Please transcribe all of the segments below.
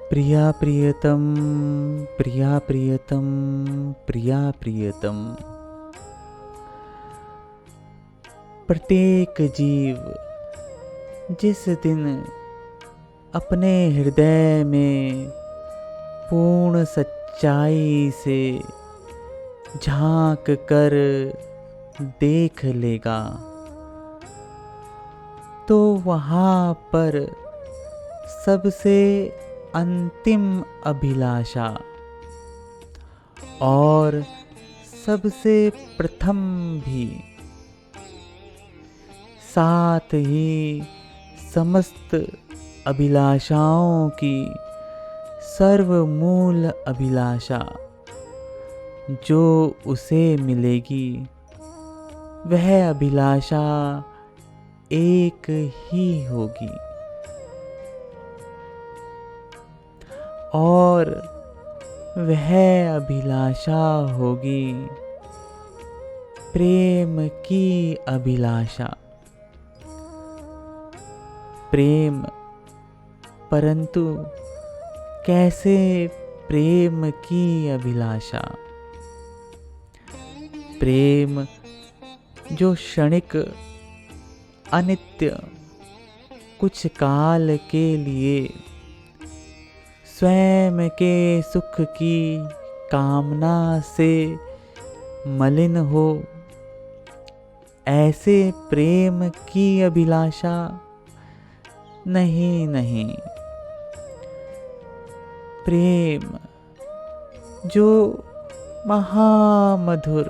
प्रिया प्रियतम, प्रिया प्रियतम, प्रिया प्रियतम। प्रत्येक जीव जिस दिन अपने हृदय में पूर्ण सच्चाई से झांक कर देख लेगा, तो वहाँ पर सबसे अंतिम अभिलाषा और सबसे प्रथम भी, साथ ही समस्त अभिलाषाओं की सर्वमूल अभिलाषा जो उसे मिलेगी, वह अभिलाषा एक ही होगी और वह अभिलाषा होगी प्रेम की अभिलाषा। प्रेम, परंतु कैसे प्रेम की अभिलाषा? प्रेम जो क्षणिक, अनित्य, कुछ काल के लिए स्वयं के सुख की कामना से मलिन हो, ऐसे प्रेम की अभिलाषा नहीं नहीं। प्रेम जो महामधुर,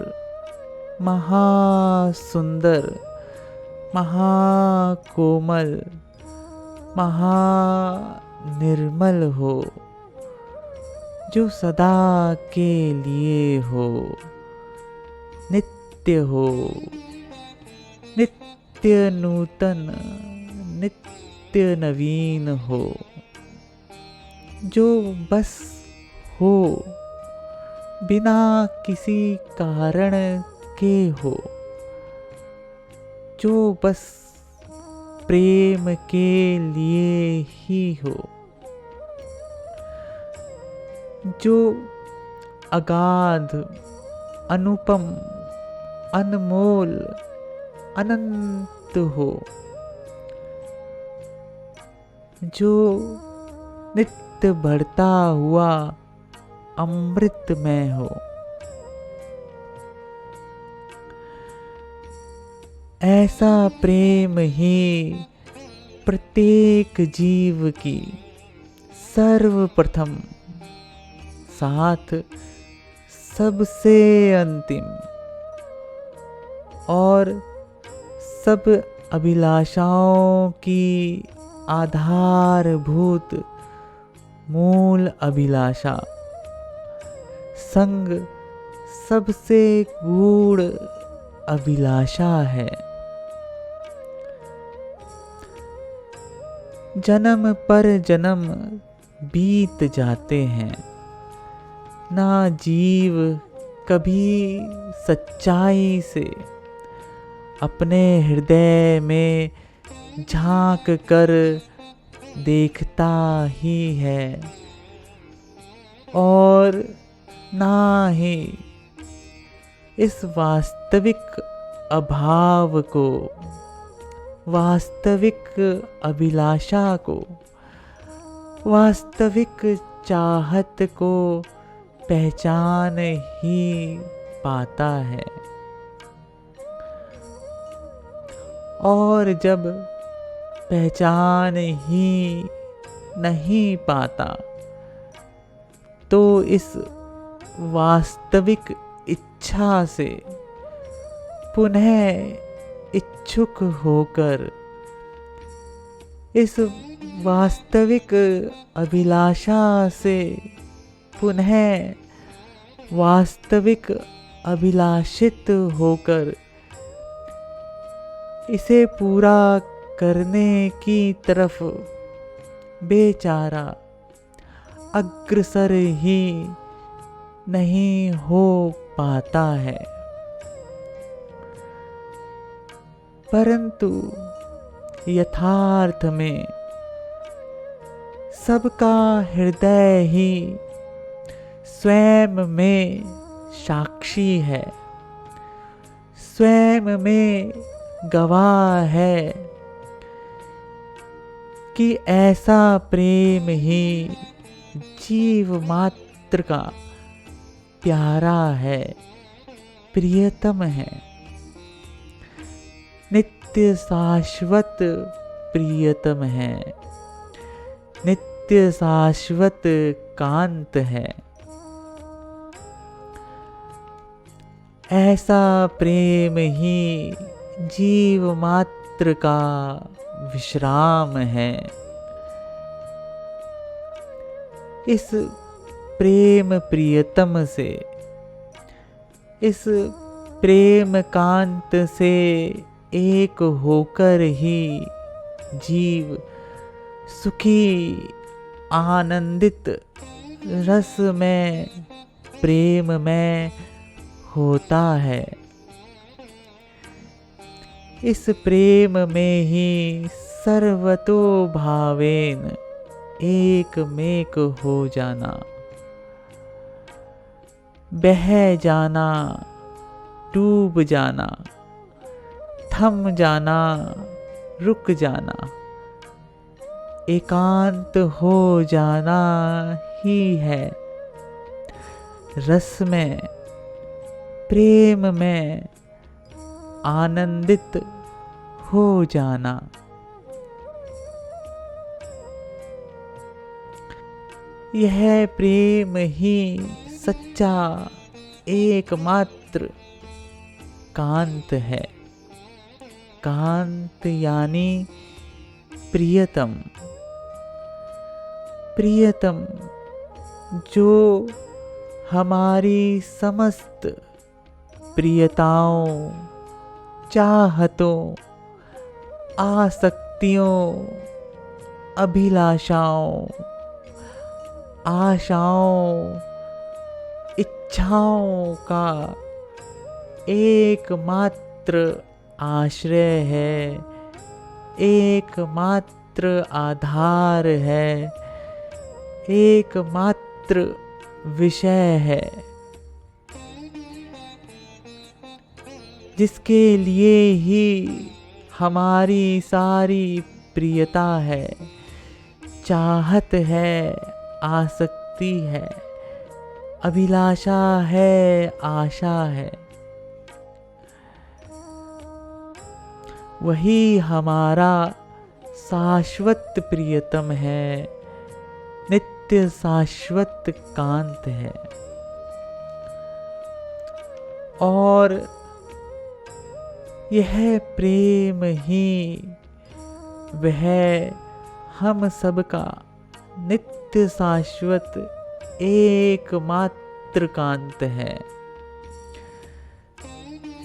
महासुंदर, महाकोमल, महानिर्मल हो, जो सदा के लिए हो, नित्य हो, नित्य नूतन, नित्य नवीन हो, जो बस हो, बिना किसी कारण के हो, जो बस प्रेम के लिए ही हो, जो अगाध, अनुपम, अनमोल, अनंत हो, जो नित्य बढ़ता हुआ अमृतमय हो। ऐसा प्रेम ही प्रत्येक जीव की सर्वप्रथम, साथ सबसे अंतिम और सब अभिलाषाओं की आधारभूत मूल अभिलाषा, संग सबसे गूढ़ अभिलाषा है। जन्म पर जन्म बीत जाते हैं, ना जीव कभी सच्चाई से अपने हृदय में झांक कर देखता ही है और ना ही इस वास्तविक अभाव को, वास्तविक अभिलाषा को, वास्तविक चाहत को पहचान ही पाता है। और जब पहचान ही नहीं पाता, तो इस वास्तविक इच्छा से पुनः इच्छुक होकर, इस वास्तविक अभिलाषा से पुनः वास्तविक अभिलाषित होकर, इसे पूरा करने की तरफ बेचारा अग्रसर ही नहीं हो पाता है। परंतु यथार्थ में सबका हृदय ही स्वयं में साक्षी है, स्वयं में गवाह है कि ऐसा प्रेम ही जीव मात्र का प्यारा है, प्रियतम है, नित्य शाश्वत प्रियतम है, नित्य शाश्वत कांत है। ऐसा प्रेम ही जीव मात्र का विश्राम है। इस प्रेम प्रियतम से, इस प्रेम कांत से एक होकर ही जीव सुखी आनंदित रस में प्रेम में होता है। इस प्रेम में ही सर्वतो भावेन एक मेक हो जाना, बह जाना, डूब जाना, थम जाना, रुक जाना, एकांत हो जाना ही है। रस में, प्रेम में आनंदित हो जाना। यह प्रेम ही सच्चा एकमात्र कांत है। कांत यानी प्रियतम, प्रियतम जो हमारी समस्त प्रियताओं, चाहतों, आसक्तियों, अभिलाषाओं, आशाओं, इच्छाओं का एकमात्र आश्रय है, एकमात्र आधार है, एकमात्र विषय है, जिसके लिए ही हमारी सारी प्रियता है, चाहत है, आसक्ति है, अभिलाषा है, आशा है। वही हमारा शाश्वत प्रियतम है, नित्य शाश्वत कांत है। और यह प्रेम ही वह हम सबका नित्य शाश्वत एकमात्र कांत है,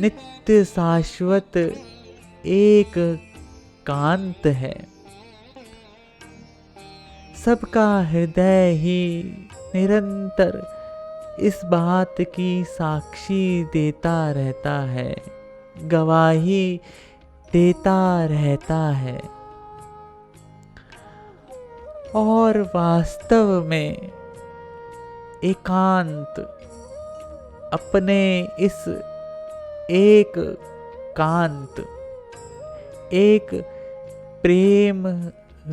नित्य शाश्वत एक कांत है। सबका हृदय ही निरंतर इस बात की साक्षी देता रहता है, गवाही देता रहता है। और वास्तव में एकांत अपने इस एक कांत, एक प्रेम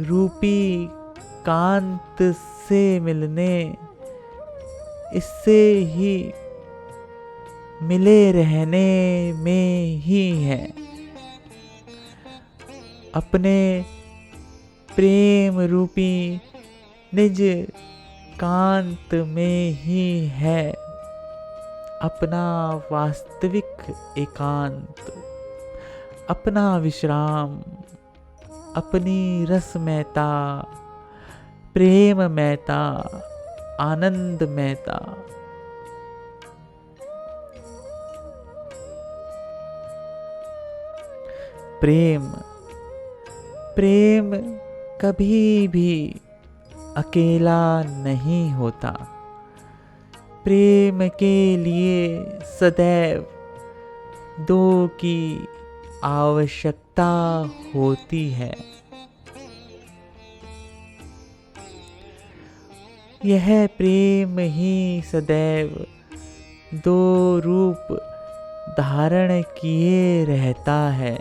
रूपी कांत से मिलने, इससे ही मिले रहने में ही है। अपने प्रेम रूपी निज कांत में ही है अपना वास्तविक एकांत, अपना विश्राम, अपनी रसमयता, प्रेममयता, आनंदमयता। प्रेम, प्रेम कभी भी अकेला नहीं होता। प्रेम के लिए सदैव दो की आवश्यकता होती है। यह प्रेम ही सदैव दो रूप धारण किए रहता है।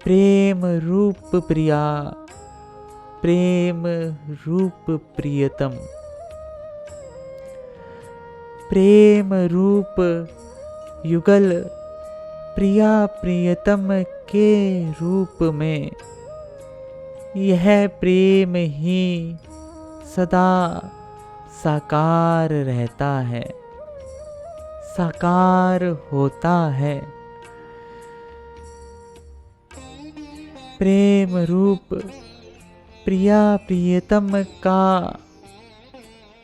प्रेम रूप प्रिया, प्रेम रूप प्रियतम, प्रेम रूप युगल प्रिया प्रियतम के रूप में यह प्रेम ही सदा साकार रहता है, साकार होता है। प्रेम रूप प्रिया प्रियतम का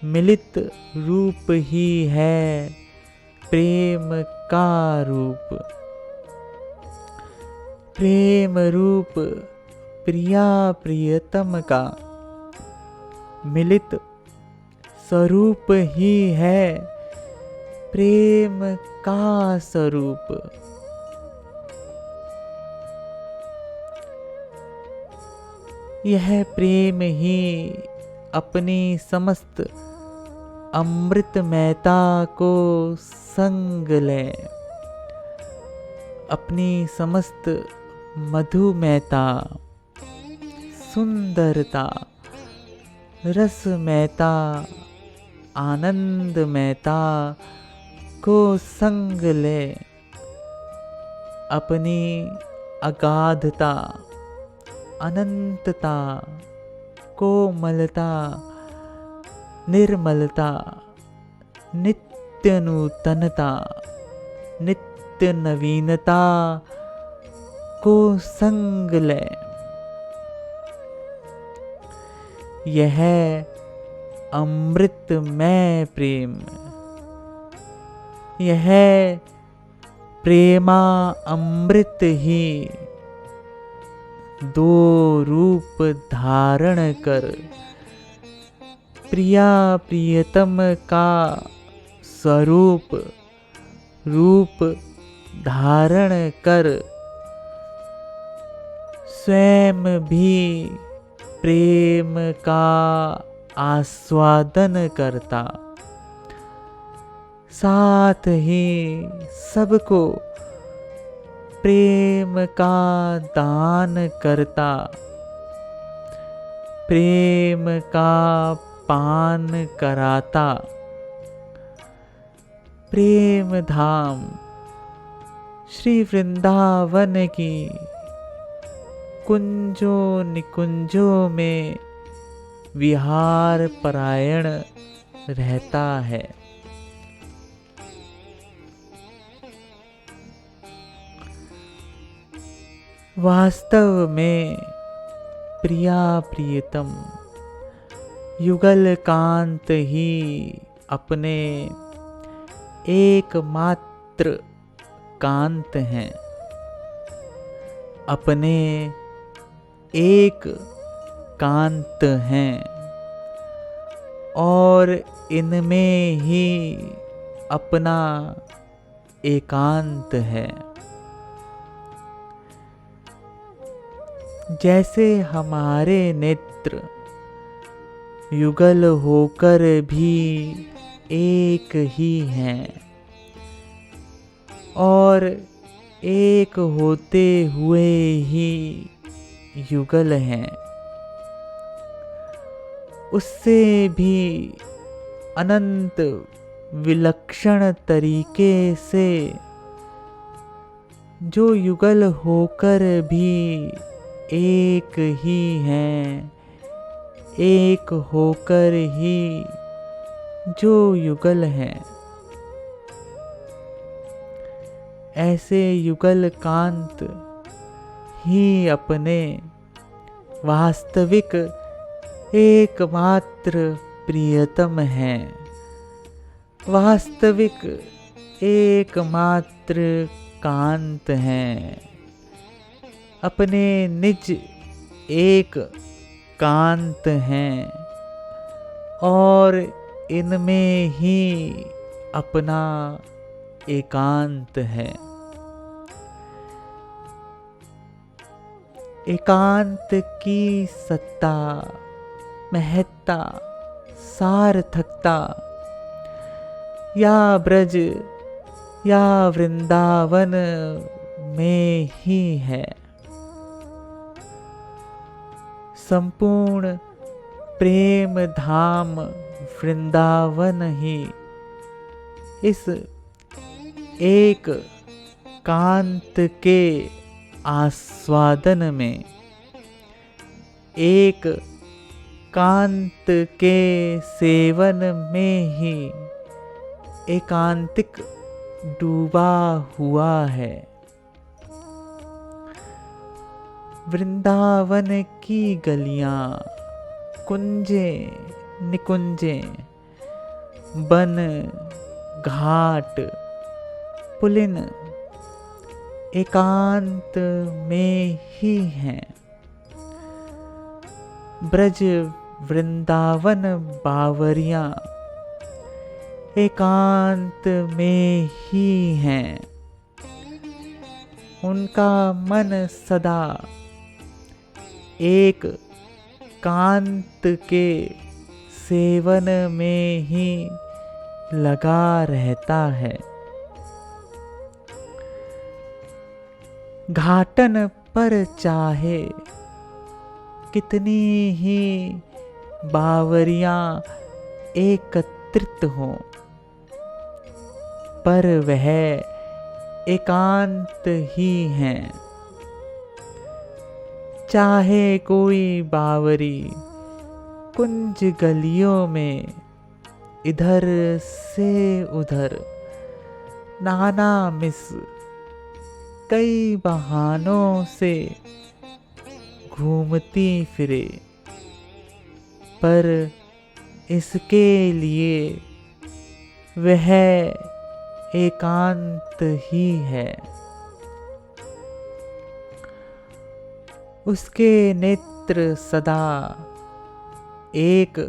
मिलित रूप ही है प्रेम का रूप। प्रेम रूप प्रिया प्रियतम का मिलित स्वरूप ही है प्रेम का स्वरूप। यह प्रेम ही अपनी समस्त अमृतमयता को संग ले, अपनी समस्त मधुमयता, सुंदरता, रसमयता, आनंदमयता को संग ले, अपनी अगाधता, अनंतता, कोमलता, निर्मलता, नित्य नूतनता, नित्य नवीनता को संग ले। यह अमृतमय प्रेम, यह प्रेमा अमृत ही दो रूप धारण कर प्रिया प्रियतम का स्वरूप रूप धारण कर स्वयं भी प्रेम का आस्वादन करता, साथ ही सबको प्रेम का दान करता, प्रेम का पान कराता। प्रेम धाम श्री वृंदावन की कुंजों निकुंजों में विहार परायण रहता है। वास्तव में प्रिया प्रियतम युगल कांत ही अपने एकमात्र कांत हैं, अपने एक कांत हैं और इनमें ही अपना एकांत है। जैसे हमारे नेत्र युगल होकर भी एक ही हैं और एक होते हुए ही युगल हैं, उससे भी अनंत विलक्षण तरीके से जो युगल होकर भी एक ही हैं, एक होकर ही जो युगल हैं, ऐसे युगल कांत ही अपने वास्तविक एकमात्र प्रियतम हैं, वास्तविक एकमात्र कांत हैं, अपने निज एक कांत हैं और इनमें ही अपना एकांत है। एकांत की सत्ता महत्ता, सार्थकता या ब्रज या वृंदावन में ही है। संपूर्ण प्रेम धाम वृंदावन ही इस एक कांत के आस्वादन में, एक कांत के सेवन में ही एकांतिक डूबा हुआ है। वृंदावन की गलियां, कुंजे निकुंजे, वन घाट पुलिन एकांत में ही हैं। ब्रज वृंदावन बावरियां एकांत में ही हैं। उनका मन सदा एक कांत के सेवन में ही लगा रहता है। घाटन पर चाहे कितनी ही बावरियां एकत्रित हों, पर वह एकांत ही हैं। चाहे कोई बावरी कुंज गलियों में इधर से उधर नाना मिस कई बहानों से घूमती फिरे, पर इसके लिए वह एकांत ही है। उसके नेत्र सदा एक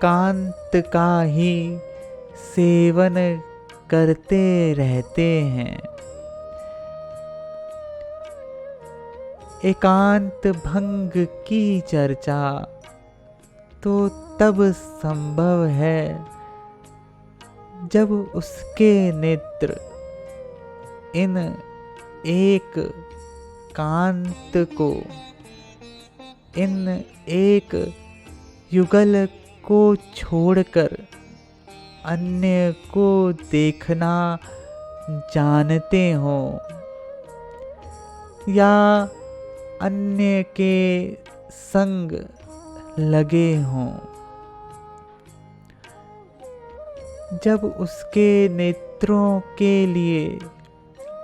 कांत का ही सेवन करते रहते हैं। एकांत भंग की चर्चा तो तब संभव है जब उसके नेत्र इन एक कांत को, इन एक युगल को छोड़कर अन्य को देखना जानते हों, या अन्य के संग लगे हों। जब उसके नेत्रों के लिए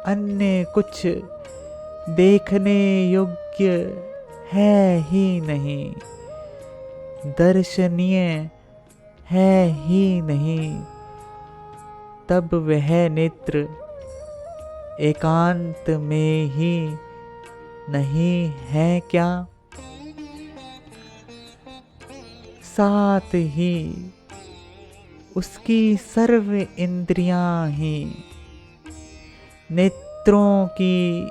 अन्य कुछ देखने योग्य है ही नहीं, दर्शनीय है ही नहीं, तब वह नेत्र एकांत में ही नहीं है क्या? साथ ही उसकी सर्व इंद्रियां ही नेत्रों की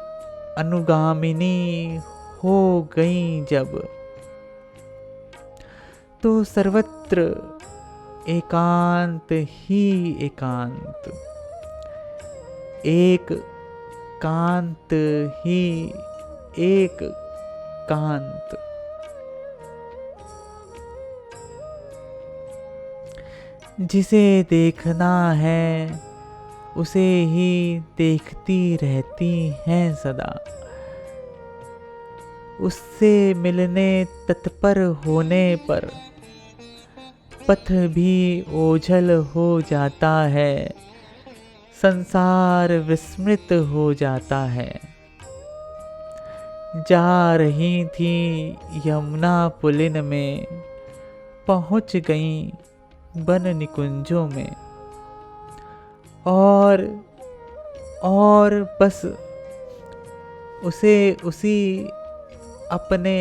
अनुगामिनी हो गईं जब, तो सर्वत्र एकांत ही एकांत, एक कांत ही एक कांत। जिसे देखना है उसे ही देखती रहती हैं सदा। उससे मिलने तत्पर होने पर पथ भी ओझल हो जाता है, संसार विस्मृत हो जाता है। जा रही थी यमुना पुलिन में, पहुंच गईं वन निकुंजों में, और बस उसे उसी अपने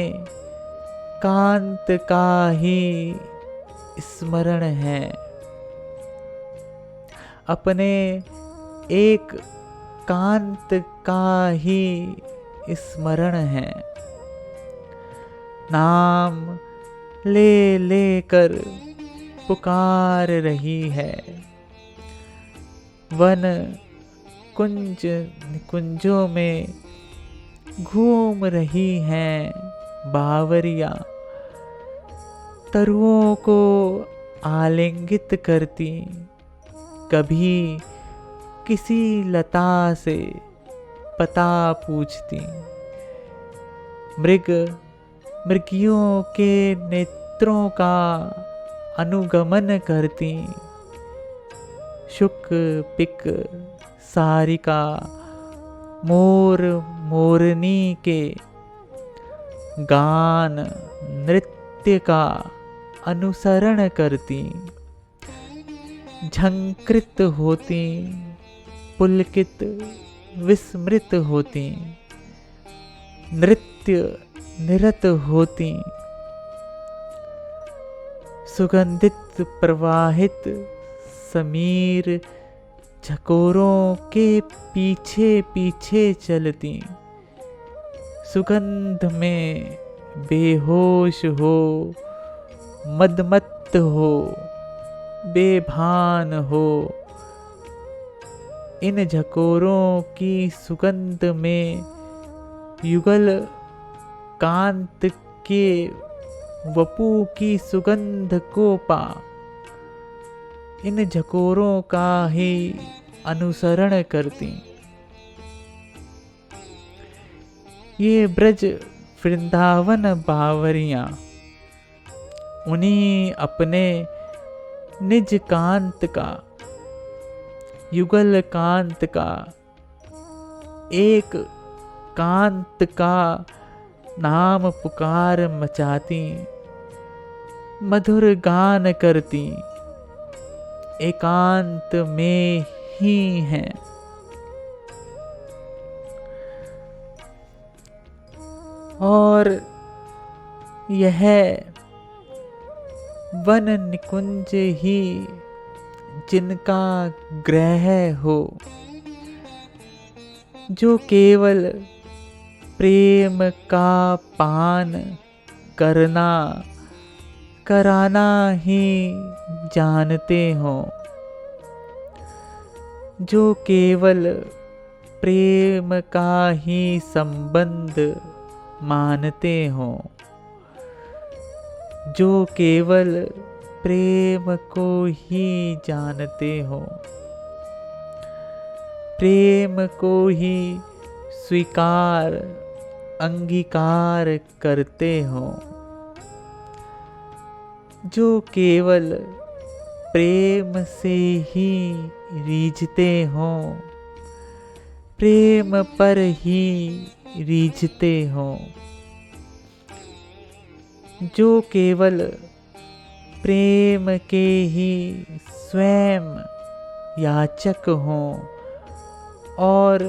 कांत का ही स्मरण है, अपने एक कांत का ही स्मरण है। नाम ले ले कर पुकार रही है। वन कुंज निकुंजों में घूम रही हैं बावरियां, तरुओं को आलिंगित करती, कभी किसी लता से पता पूछती। मृगियों के नेत्रों का अनुगमन करती, शुक पिक सारिका मोर मोरनी के गान नृत्य का अनुसरण करती, झंकृत होती, पुलकित विस्मृत होती, नृत्य निरत होती, सुगंधित प्रवाहित समीर झकोरों के पीछे पीछे चलती, सुगंध में बेहोश हो, मदमत्त हो, बेभान हो। इन झकोरों की सुगंध में युगल कांत के वपु की सुगंध को पा, इन झकोरों का ही अनुसरण करती। ये ब्रज वृंदावन बावरियां उन्हीं अपने निज कांत का, युगल कांत का, एक कांत का नाम पुकार मचाती, मधुर गान करती, एकांत में ही हैं। और यह वन निकुंज ही जिनका ग्रह हो, जो केवल प्रेम का पान करना कराना ही जानते हो, जो केवल प्रेम का ही संबंध मानते हो, जो केवल प्रेम को ही जानते हो, प्रेम को ही स्वीकार अंगीकार करते हो, जो केवल प्रेम से ही रीझते हो, प्रेम पर ही रीझते हो, जो केवल प्रेम के ही स्वयं याचक हो और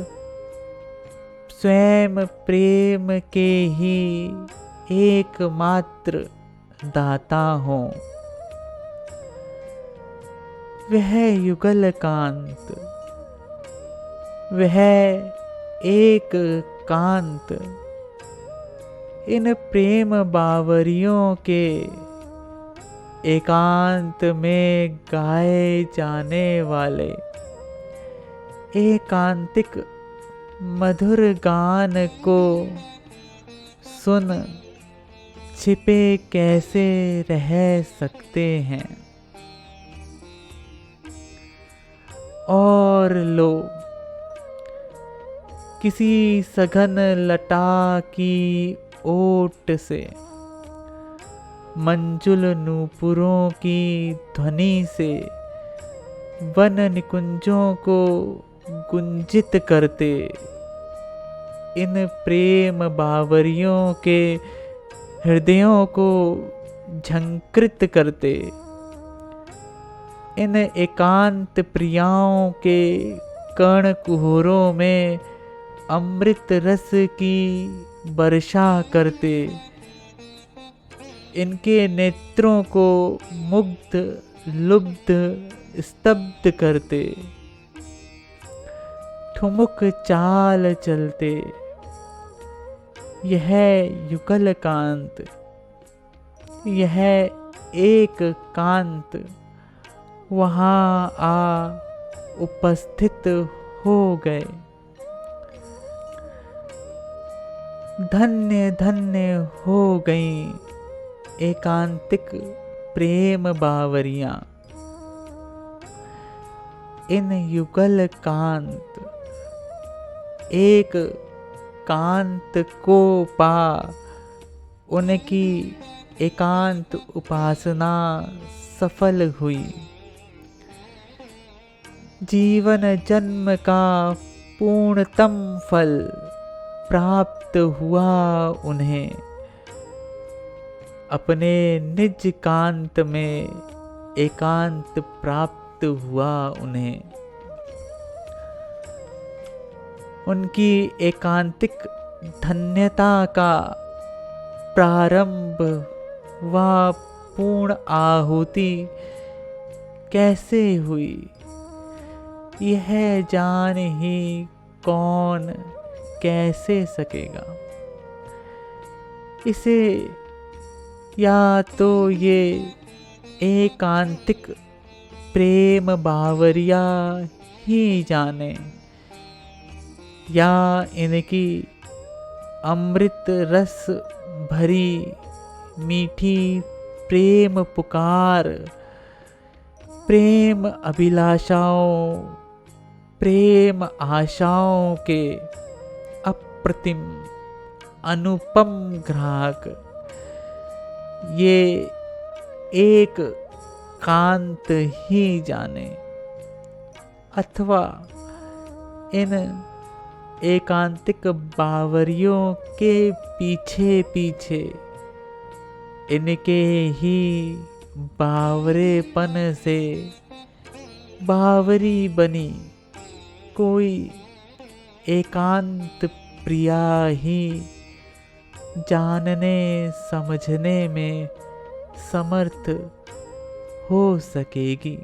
स्वयं प्रेम के ही एकमात्र दाता हो। वह युगल कांत, वह एक कांत, इन प्रेम बावरियों के एकांत में गाए जाने वाले एकांतिक मधुर गान को सुन छिपे कैसे रह सकते हैं। और लो, किसी सघन लता की ओट से, मंजुल नूपुरों की ध्वनि से वन निकुंजों को गुंजित करते, इन प्रेम बावरियों के हृदयों को झंकृत करते, इन एकांत प्रियाओं के कर्ण कुहरों में अमृत रस की वर्षा करते, इनके नेत्रों को मुग्ध लुब्ध स्तब्ध करते, ठुमुक चाल चलते। यह युगल कांत, यह एक कांत वहाँ आ उपस्थित हो गए। धन्य धन्य हो गईं एकांतिक प्रेम बावरियां, इन युगल कांत एक कांत को पा उनकी एकांत उपासना सफल हुई। जीवन जन्म का पूर्णतम फल प्राप्त हुआ उन्हें, अपने निज कांत में एकांत प्राप्त हुआ उन्हें। उनकी एकांतिक धन्यता का प्रारंभ व पूर्ण आहुति कैसे हुई, यह जान ही कौन कैसे सकेगा। इसे या तो ये एकांतिक प्रेम बावरिया ही जाने, या इनकी अमृत रस भरी मीठी प्रेम पुकार, प्रेम अभिलाषाओं, प्रेम आशाओं के अप्रतिम अनुपम ग्राहक, ये एक कांत ही जाने। अथवा इन एकांतिक बावरियों के पीछे पीछे इनके ही बावरेपन से बावरी बनी कोई एकांत प्रिया ही जानने समझने में समर्थ हो सकेगी।